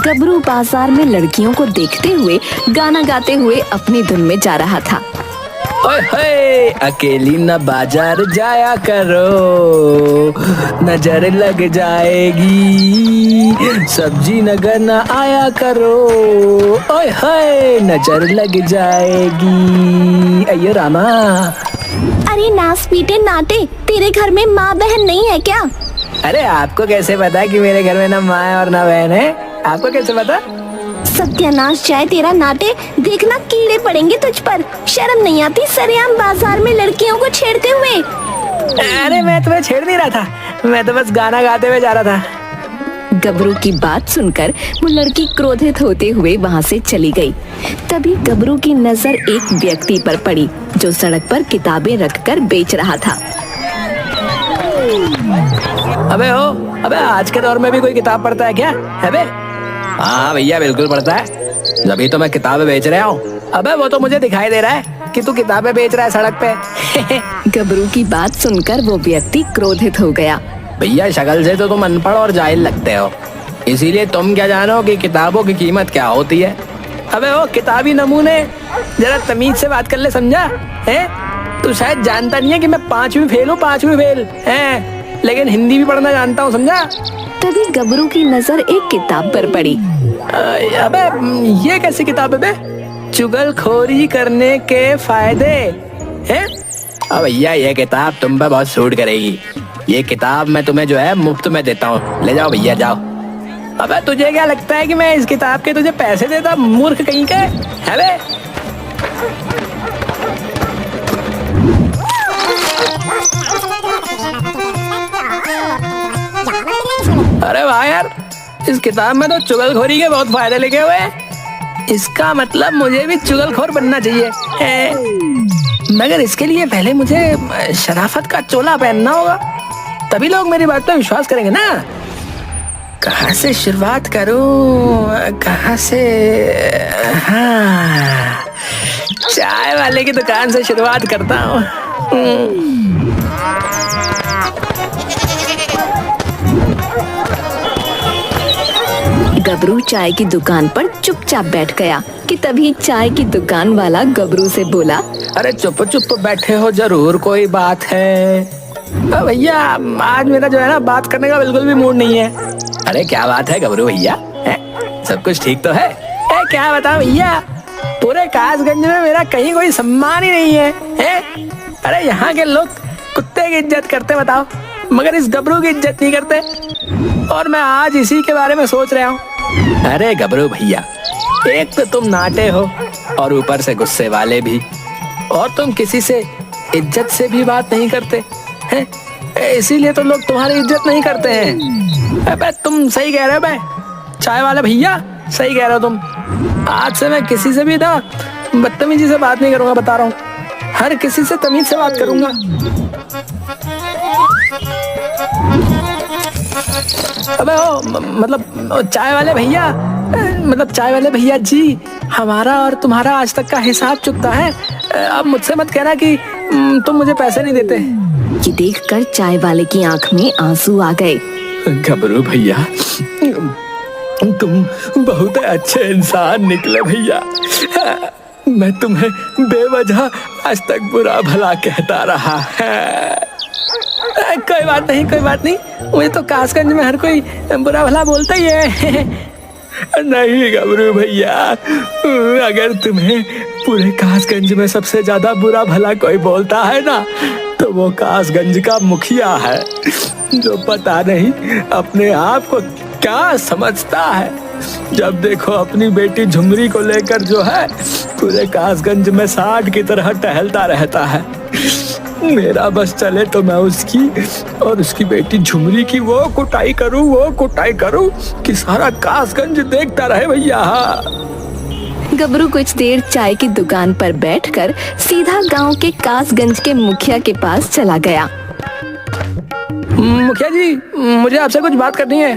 गबरू बाजार में लड़कियों को देखते हुए गाना गाते हुए अपनी धुन में जा रहा था। ओए होए, अकेली न बाजार जाया करो, नजर लग जाएगी, सब्जी नगर न आया करो, ओए होए नजर लग जाएगी। अयो रामा। अरे नास पीटे नाटे, तेरे घर में माँ बहन नहीं है क्या? अरे आपको कैसे पता कि मेरे घर में ना माँ है और ना बहन है? आपको कैसे पता? सत्यानाश जाए तेरा नाटे, देखना कीड़े पड़ेंगे तुझ पर। शर्म नहीं आती सरेआम बाजार में लड़कियों को छेड़ते हुए? अरे मैं तुम्हें छेड़ नहीं रहा था, मैं तो बस गाना गाते हुए जा रहा था। गबरू की बात सुनकर वो लड़की क्रोधित होते हुए वहाँ से चली गई। तभी गबरू की नजर एक व्यक्ति पर पड़ी जो सड़क पर किताबें रखकर बेच रहा था। अबे आज के दौर में भी कोई किताब पढ़ता है क्या? है बे? हाँ भैया बिल्कुल पढ़ता है, जब तो मैं किताबें बेच रहा हूँ। अबे वो तो मुझे दिखाई दे रहा है कि तू किताबें बेच रहा है सड़क पे। गबरू की बात सुनकर वो व्यक्ति क्रोधित हो गया। भैया शक्ल से तो तुम अनपढ़ और जाहिल लगते हो, इसीलिए तुम क्या जानो कि किताबों की कीमत क्या होती है। अबे वो किताबी नमूने, जरा तमीज से बात कर ले, समझा है? तू शायद जानता नहीं है कि मैं 5वीं फेल हूँ, 5वीं फेल है, लेकिन हिंदी भी पढ़ना जानता हूँ, समझा? तभी गबरू की नजर एक किताब पर पड़ी। अबे ये कैसी किताब है बे? चुगलखोरी करने के फायदे हैं? अब भैया ये किताब तुम पे बहुत सूट करेगी। ये किताब मैं तुम्हें जो है मुफ्त में देता हूँ, ले जाओ भैया जाओ। अबे तुझे क्या लगता है कि मैं इस किताब के तुझे पैसे देता, मूर्ख कहीं के? है बे? अरे वाह यार, इस किताब में तो चुगलखोरी के बहुत फायदे लिखे हुए हैं। इसका मतलब मुझे भी चुगलखोर बनना चाहिए है। मगर इसके लिए पहले मुझे शराफत का चोला पहनना होगा, तभी लोग मेरी बात पर विश्वास करेंगे ना। कहाँ से शुरुआत करूं, कहाँ से? हाँ, चाय वाले की दुकान से शुरुआत करता हूँ। गबरू चाय की दुकान पर चुपचाप बैठ गया कि तभी चाय की दुकान वाला गबरू से बोला, अरे चुप चुप बैठे हो, जरूर कोई बात है। भैया आज मेरा जो है ना बात करने का बिल्कुल भी मूड नहीं है। अरे क्या बात है गबरू भैया, सब कुछ ठीक तो है? क्या बताओ भैया, पूरे कासगंज में मेरा कहीं कोई सम्मान ही नहीं है? अरे यहाँ के लोग कुत्ते की इज्जत करते बताओ, मगर इस गबरू की इज्जत नहीं करते, और मैं आज इसी के बारे में सोच रहा हूँ। अरे गबरू भैया, एक तो तुम नाटे हो और ऊपर से गुस्से वाले भी, और तुम किसी से इज्जत से भी बात नहीं करते हैं, इसीलिए तो लोग तुम्हारी इज्जत नहीं करते हैं। अबे तुम सही कह रहे हो बे, चाय वाले भैया सही कह रहे हो तुम। आज से मैं किसी से भी ना बदतमीजी से बात नहीं करूंगा, बता रहा हूँ, हर किसी से तमीज से बात करूंगा। अबे ओ मतलब चाय वाले भैया, मतलब चाय वाले भैया जी, हमारा और तुम्हारा आज तक का हिसाब चुकता है। अब मुझसे मत कहना कि तुम मुझे पैसे नहीं देते। ये देखकर चाय वाले की आंख में आंसू आ गए। गबरू भैया, तुम बहुत अच्छे इंसान निकले भैया। मैं तुम्हें बेवजह आज तक बुरा भला कहता रहा है। कोई बात नहीं, कोई बात नहीं, मुझे तो कासगंज में हर कोई बुरा भला बोलता ही है। नहीं गबरू भैया, अगर तुम्हें पूरे कासगंज में सबसे ज्यादा बुरा भला कोई बोलता है ना, तो वो कासगंज का मुखिया है, जो पता नहीं अपने आप को क्या समझता है। जब देखो अपनी बेटी झुमरी को लेकर जो है पूरे कासगंज में सांड की तरह टहलता रहता है। मेरा बस चले तो मैं उसकी और उसकी बेटी झुमरी की वो कुटाई करूं कि सारा कासगंज देखता रहे भैया। गबरू कुछ देर चाय की दुकान पर बैठकर सीधा गांव के कासगंज के मुखिया के पास चला गया। मुखिया जी, मुझे आपसे कुछ बात करनी है।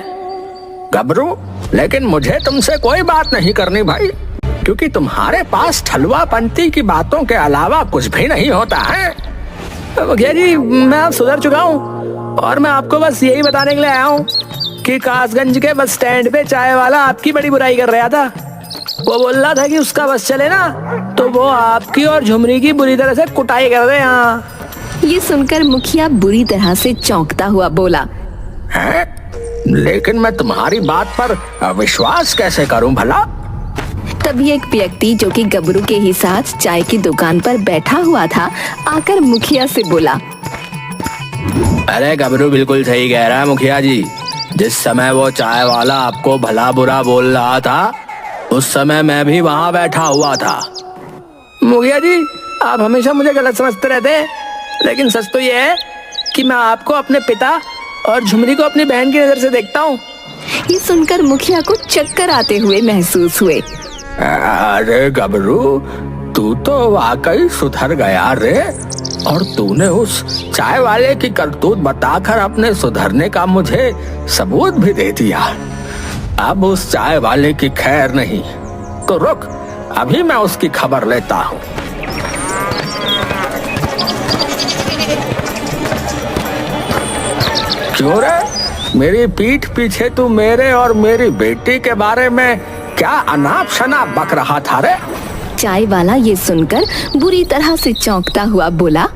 गबरू, लेकिन मुझे तुमसे कोई बात नहीं करनी भाई, क्योंकि तुम्हारे पास ठलुआ पंती की बातों के अलावा कुछ भी नहीं होता है। मुखिया जी, मैं अब सुधर चुका हूँ और मैं आपको बस यही बताने के लिए आया हूँ कि कासगंज के बस स्टैंड पे चाय वाला आपकी बड़ी बुराई कर रहा था। वो बोल रहा था कि उसका बस चले ना तो वो आपकी और झुमरी की बुरी तरह से कुटाई कर दे। यहाँ ये सुनकर मुखिया बुरी तरह से चौंकता हुआ बोला, है? लेकिन मैं तुम्हारी बात पर विश्वास कैसे करूं भला? तभी एक व्यक्ति जो कि गबरू के ही साथ चाय की दुकान पर बैठा हुआ था आकर मुखिया से बोला, अरे गबरू बिल्कुल सही कह रहा है मुखिया जी। जिस समय वो चाय वाला आपको भला बुरा बोल रहा था उस समय मैं भी वहाँ बैठा हुआ था। मुखिया जी आप हमेशा मुझे गलत समझते रहते हैं, लेकिन सच तो ये है कि मैं आपको अपने पिता और झुमरी को अपनी बहन की नजर से देखता हूँ। ये सुनकर मुखिया को चक्कर आते हुए महसूस हुए। अरे गबरू तू तो वाकई सुधर गया रे, और तूने उस चाय वाले की करतूत बताकर अपने सुधरने का मुझे सबूत भी दे दिया। अब उस चाय वाले की खैर नहीं, तो रुक अभी मैं उसकी खबर लेता हूँ। क्यों रे, मेरी पीठ पीछे तू मेरे और मेरी बेटी के बारे में क्या अनाप शनाप बक रहा था रे? चाय वाला ये सुनकर बुरी तरह से चौंकता हुआ बोला,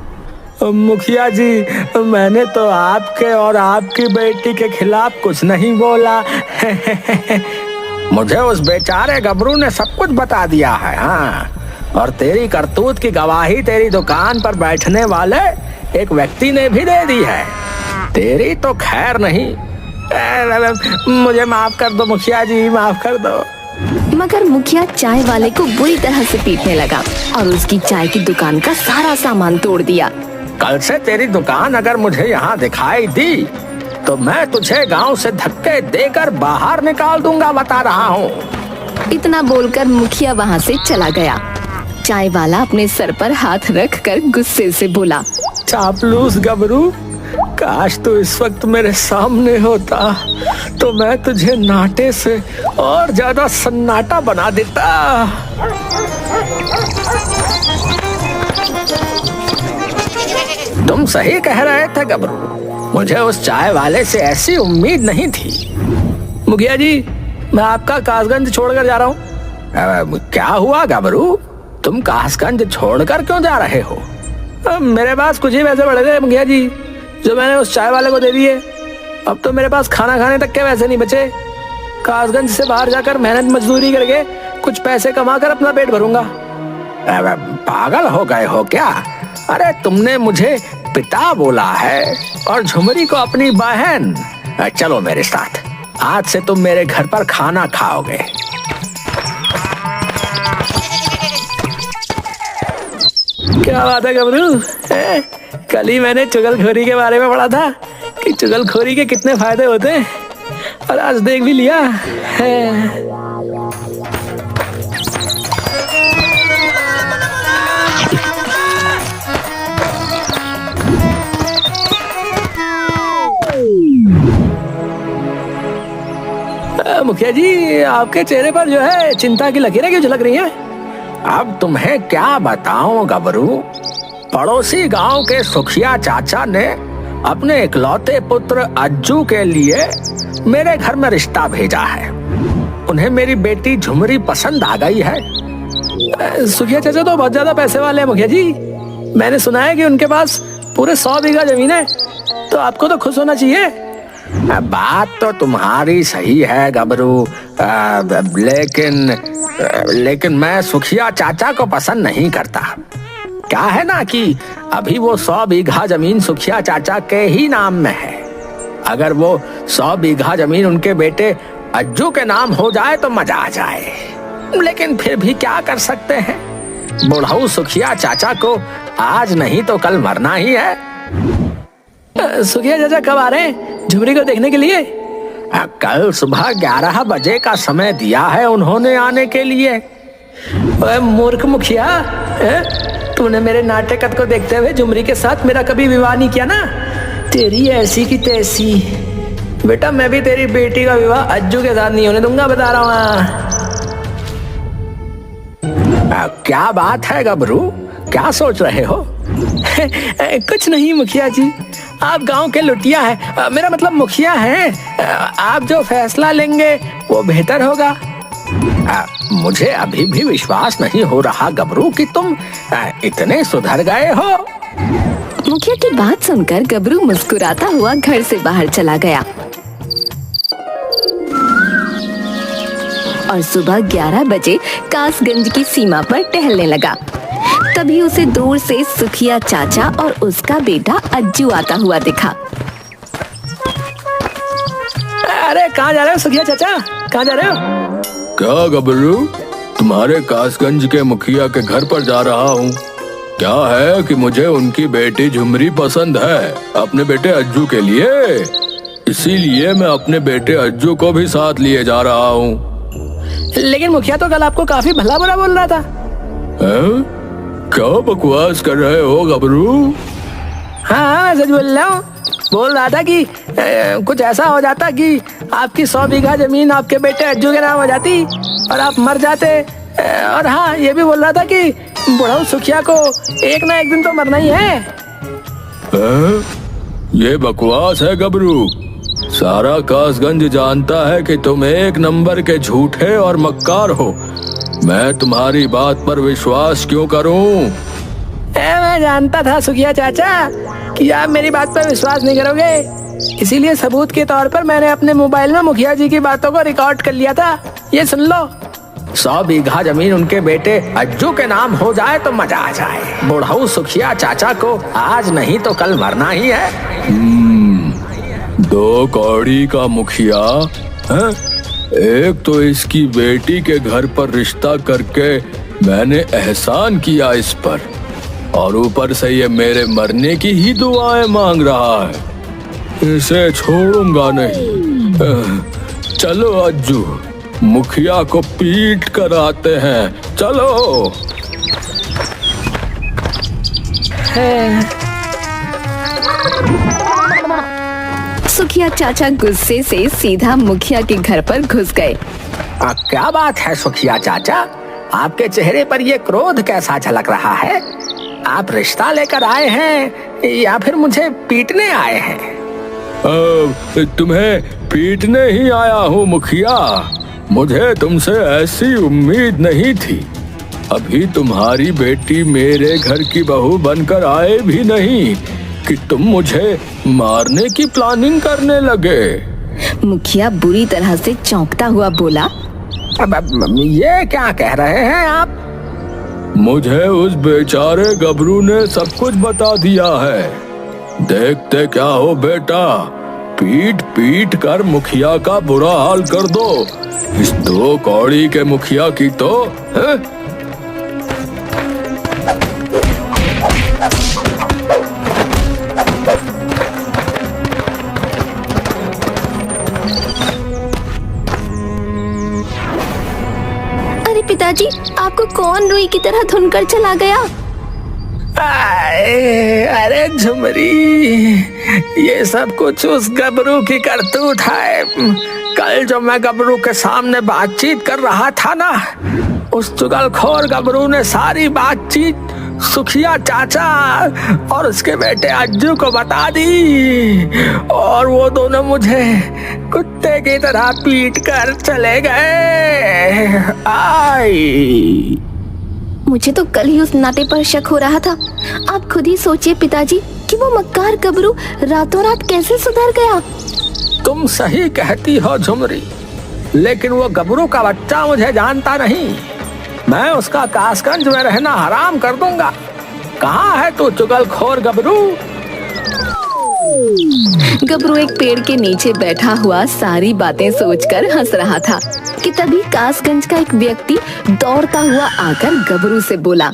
मुखिया जी मैंने तो आपके और आपकी बेटी के खिलाफ कुछ नहीं बोला। मुझे उस बेचारे गबरू ने सब कुछ बता दिया है। हाँ, और तेरी करतूत की गवाही तेरी दुकान पर बैठने वाले एक व्यक्ति ने भी दे दी है। तेरी तो खैर नहीं। मुझे माफ कर दो मुखिया जी, माफ कर दो। मगर मुखिया चाय वाले को बुरी तरह से पीटने लगा और उसकी चाय की दुकान का सारा सामान तोड़ दिया। कल से तेरी दुकान अगर मुझे यहाँ दिखाई दी तो मैं तुझे गांव से धक्के देकर बाहर निकाल दूंगा, बता रहा हूँ। इतना बोलकर मुखिया वहाँ से चला गया। चाय वाला अपने सर पर हाथ रखकर गुस्से से बोला, चापलूस गबरू, काश तू इस वक्त मेरे सामने होता तो मैं तुझे नाटे से और ज्यादा सन्नाटा बना देता। तुम सही कह रहे थे गबरू, मुझे उस चाय वाले से ऐसी उम्मीद नहीं थी। मुखिया जी मैं आपका कासगंज छोड़कर जा रहा हूँ। क्या हुआ गबरू, तुम कासगंज छोड़कर क्यों जा रहे हो? मेरे पास कुछ ही पैसे पड़े थे मुखिया जी, जो मैंने उस चाय वाले को दे दिए। अब तो मेरे पास खाना खाने तक के पैसे नहीं बचे। कासगंज से बाहर जाकर मेहनत मजदूरी करके कुछ पैसे कमाकर अपना पेट भरूंगा। पागल हो गए हो क्या? अरे तुमने मुझे पिता बोला है और झुमरी को अपनी बहन। चलो मेरे साथ, आज से तुम मेरे घर पर खाना खाओगे। क्या बात है गबरू, कल ही मैंने चुगलखोरी के बारे में पढ़ा था कि चुगलखोरी के कितने फायदे होते हैं, और आज देख भी लिया है। मुखिया जी आपके चेहरे पर जो है चिंता की लकीरें क्यों झलक रही हैं? अब तुम्हें क्या बताऊं गबरू, पड़ोसी गांव के सुखिया चाचा ने अपने इकलौते पुत्र अज्जू के लिए मेरे घर में रिश्ता भेजा है। उन्हें मेरी बेटी झुमरी पसंद आ गई है। सुखिया चाचा तो बहुत ज्यादा पैसे वाले हैं मुखिया जी। मैंने सुना है कि उनके पास पूरे 100 बीघा जमीन है, तो आपको तो खुश होना चाहिए। बात तो तुम्हारी सही है गबरू, लेकिन मैं सुखिया चाचा को पसंद नहीं करता। क्या है ना कि अभी वो 100 बीघा जमीन सुखिया चाचा के ही नाम में है। अगर वो 100 बीघा जमीन उनके बेटे अज्जू के नाम हो जाए तो मजा आ जाए, लेकिन फिर भी क्या कर सकते हैं, बुढ़ऊ सुखिया चाचा को आज नहीं तो कल मरना ही है। सुखिया चाचा कब आ रहे हैं झुमरी को देखने के लिए? कल सुबह 11 बजे का समय दिया है उन्होंने आने के लिए। मूर्ख मुखिया, तूने मेरे नाटक को देखते हुए झुमरी के साथ मेरा कभी विवाह नहीं किया ना? तेरी ऐसी की तैसी। बेटा मैं भी तेरी बेटी का विवाह अज्जू के साथ नहीं होने दूंगा, बता रहा हूँ। क्या बात है गबरू, क्या सोच रहे हो? कुछ नहीं मुखिया जी, आप गांव के लुटिया हैं, मेरा मतलब मुखिया हैं। आप जो फैसला लेंगे वो बेहतर होगा। मुझे अभी भी विश्वास नहीं हो रहा गबरू कि तुम इतने सुधर गए हो। मुखिया की बात सुनकर गबरू मुस्कुराता हुआ घर से बाहर चला गया और सुबह 11 बजे कासगंज की सीमा पर टहलने लगा। तभी उसे दूर से सुखिया चाचा और उसका बेटा अज्जू आता हुआ दिखा। अरे कहाँ जा रहे हो सुखिया चाचा, कहाँ जा रहे हो? क्या गबरू, तुम्हारे कासगंज के मुखिया के घर पर जा रहा हूँ। क्या है कि मुझे उनकी बेटी झुमरी पसंद है अपने बेटे अज्जू के लिए, इसीलिए मैं अपने बेटे अज्जू को भी साथ लिए जा रहा हूँ। लेकिन मुखिया तो कल आपको काफी भला बुरा बोल रहा था। क्या बकवास कर रहे हो गबरू? हाँ सच बोल रहा हूँ। बोल रहा था कि कुछ ऐसा हो जाता कि आपकी 100 बीघा जमीन आपके बेटे अज्जू के नाम हो जाती और आप मर जाते। और हाँ ये भी बोल रहा था कि बुढ़ऊ सुखिया को एक ना एक दिन तो मरना ही है। ये बकवास है गबरू। सारा कासगंज जानता है कि तुम एक नंबर के झूठे और मक्कार हो। मैं तुम्हारी बात पर विश्वास क्यों करूं? मैं जानता था सुखिया चाचा कि आप मेरी बात पर विश्वास नहीं करोगे, इसीलिए सबूत के तौर पर मैंने अपने मोबाइल में मुखिया जी की बातों को रिकॉर्ड कर लिया था। ये सुन लो, 100 बीघा जमीन उनके बेटे अज्जू के नाम हो जाए तो मजा आ जाए। बुढ़ऊ सुखिया चाचा को आज नहीं तो कल मरना ही है। 2 कौड़ी का मुखिया है? एक तो इसकी बेटी के घर पर रिश्ता करके मैंने एहसान किया इस पर, और ऊपर से ये मेरे मरने की ही दुआएं मांग रहा है। इसे छोड़ूंगा नहीं। चलो अज्जू, मुखिया को पीट कर आते हैं। चलो। सुखिया चाचा गुस्से से सीधा मुखिया के घर पर घुस गए। क्या बात है सुखिया चाचा, आपके चेहरे पर ये क्रोध कैसा झलक रहा है? आप रिश्ता लेकर आए हैं या फिर मुझे पीटने आए हैं? तुम्हें पीटने ही आया हूँ मुखिया। मुझे तुमसे ऐसी उम्मीद नहीं थी। अभी तुम्हारी बेटी मेरे घर की बहू बनकर आए भी नहीं कि तुम मुझे मारने की प्लानिंग करने लगे। मुखिया बुरी तरह से चौंकता हुआ बोला, अब ये क्या कह रहे हैं आप? मुझे उस बेचारे गबरू ने सब कुछ बता दिया है। देखते क्या हो बेटा, पीट पीट कर मुखिया का बुरा हाल कर दो। इस 2 कौड़ी के मुखिया की तो है? अरे पिताजी, आपको कौन रुई की तरह धुनकर चला गया? अरे झुमरी, ये सब कुछ उस गबरू की करतूत है। कल जो मैं गबरू के सामने बातचीत कर रहा था ना, उस चुगलखोर गबरू ने सारी बातचीत सुखिया चाचा और उसके बेटे अज्जू को बता दी, और वो दोनों मुझे कुत्ते की तरह पीट कर चले गए। आई मुझे तो कल ही उस नाटे पर शक हो रहा था। आप खुद ही सोचिए पिताजी कि वो मक्कार गबरू रातों रात कैसे सुधर गया। तुम सही कहती हो झुमरी, लेकिन वो गबरू का बच्चा मुझे जानता नहीं। मैं उसका कासगंज में रहना हराम कर दूंगा। कहाँ है तू चुगलखोर गबरू? गबरू एक पेड़ के नीचे बैठा हुआ सारी बातें सोचकर हंस रहा था कि तभी कासगंज का एक व्यक्ति दौड़ता हुआ आकर गबरू से बोला,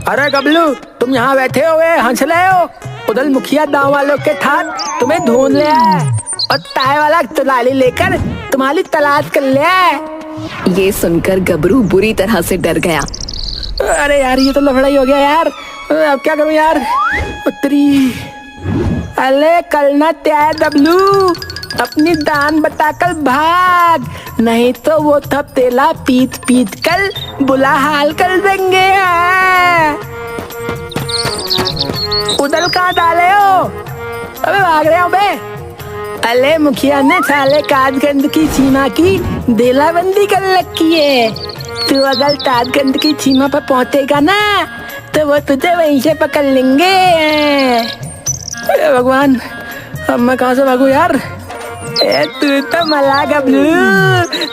अरे गबलू, तुम यहाँ बैठे हुए हंस रहे हो? उधर मुखिया गाँव वालों के ठाट तुम्हें ढूंढ लिया है और ताए वाला तुलाली लेकर तुम्हारी तलाश कर लिया है। ये सुनकर गबरू बुरी तरह से डर गया। अरे यार, ये तो लफड़ा ही हो गया यार। अब क्या करूं यार? उत्तरी, अरे कल ना त्याग डब्लू, अपनी दान बताकर भाग, नहीं तो वो थपतेला पीट पीट कर बुरा हाल कर देंगे। उधर कहाँ डाले हो? अबे भाग रहे हो बे? अले मुखिया ने साले ताजगंज की सीमा की देलाबंदी कर रखी है। तू अगर ताजगंज की सीमा पर पहुंचेगा ना तो वो तुझे वहीं से पकड़ लेंगे। भगवान, अब मैं कहाँ से भागू यार? तू तो मला गबलू,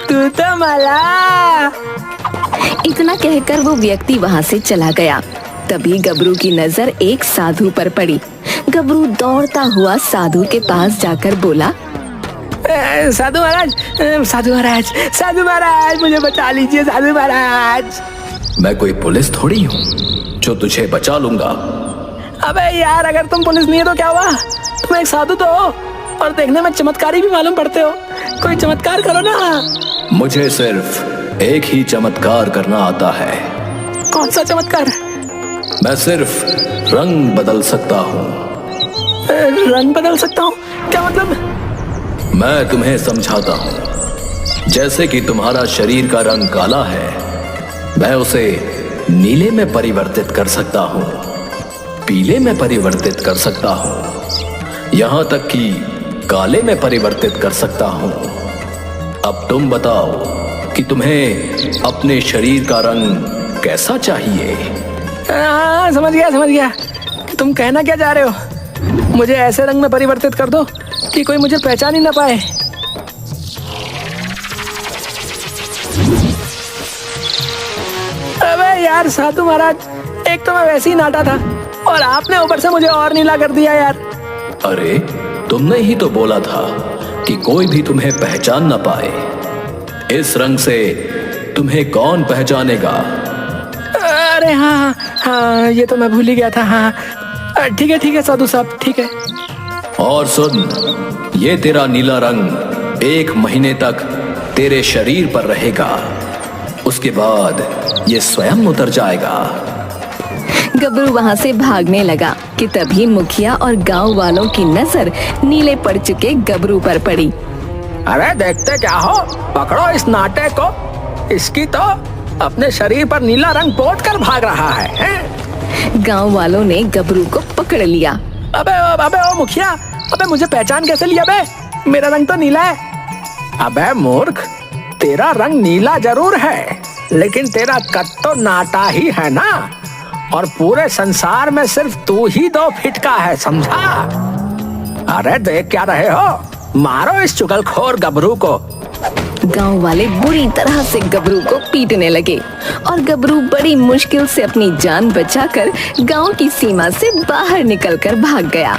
तू तो मला। इतना कहकर वो व्यक्ति वहां से चला गया। तभी गबरू की नजर एक साधु पर पड़ी। गबरू दौड़ता हुआ साधु के पास जाकर बोला, साधु महाराज, साधु महाराज, साधु महाराज, मुझे बचा लीजिए साधु महाराज। मैं कोई पुलिस थोड़ी हूँ जो तुझे बचा लूंगा। अबे यार, अगर तुम पुलिस नहीं है तो क्या हुआ? तुम एक साधु तो हो और देखने में चमत्कारी भी मालूम पड़ते हो। कोई चमत्कार करो ना। मुझे सिर्फ एक ही चमत्कार करना आता है। कौन सा चमत्कार? मैं सिर्फ रंग बदल सकता हूँ। रंग बदल सकता हूँ? क्या मतलब? मैं तुम्हें समझाता हूँ। जैसे कि तुम्हारा शरीर का रंग काला है, मैं उसे नीले में परिवर्तित कर सकता हूँ, पीले में परिवर्तित कर सकता हूँ, यहाँ तक कि काले में परिवर्तित कर सकता हूँ। अब तुम बताओ कि तुम्हें अपने शरीर का रंग कैसा चाहिए? हाँ, समझ गया। तुम कहना क्या चाह रहे हो? मुझे ऐसे रंग में परिवर्तित कर दो कि कोई मुझे पहचान ही ना पाए। अबे यार साधु महाराज, एक तो मैं वैसे ही नाटा था और आपने ऊपर से मुझे और नीला कर दिया यार। अरे, तुमने ही तो बोला था कि कोई भी तुम्हें पहचान ना पाए। इस रंग से तुम्हें कौन पहचानेगा? अरे हाँ, ये तो मैं भूल ही गया था। हाँ, ठीक है साधु साहब, ठीक है। और सुन, ये तेरा नीला रंग 1 महीने तक तेरे शरीर पर रहेगा। उसके बाद ये स्वयं उतर जाएगा। गबरू वहां से भागने लगा कि तभी मुखिया और गांव वालों की नजर नीले पड़ चुके गबरू पर पड़ी। अरे देखते क्या हो, पकड़ो इस नाटे को। इसकी तो अपने शरीर पर नीला रंग पोत कर भाग रहा है। गांव वालों ने गबरू को पकड़ लिया। अबे ओ मुखिया, अबे मुझे पहचान कैसे लिया बे? मेरा रंग तो नीला है। अबे मूर्ख, तेरा रंग नीला जरूर है, लेकिन तेरा कद तो नाटा ही है ना। और पूरे संसार में सिर्फ तू ही 2 फीट का है, समझा? अरे देख क्या रहे हो? मारो इस चुगलखोर गबरू को। गांव वाले बुरी तरह से गबरू को पीटने लगे और गबरू बड़ी मुश्किल से अपनी जान बचाकर गांव की सीमा से बाहर निकलकर भाग गया।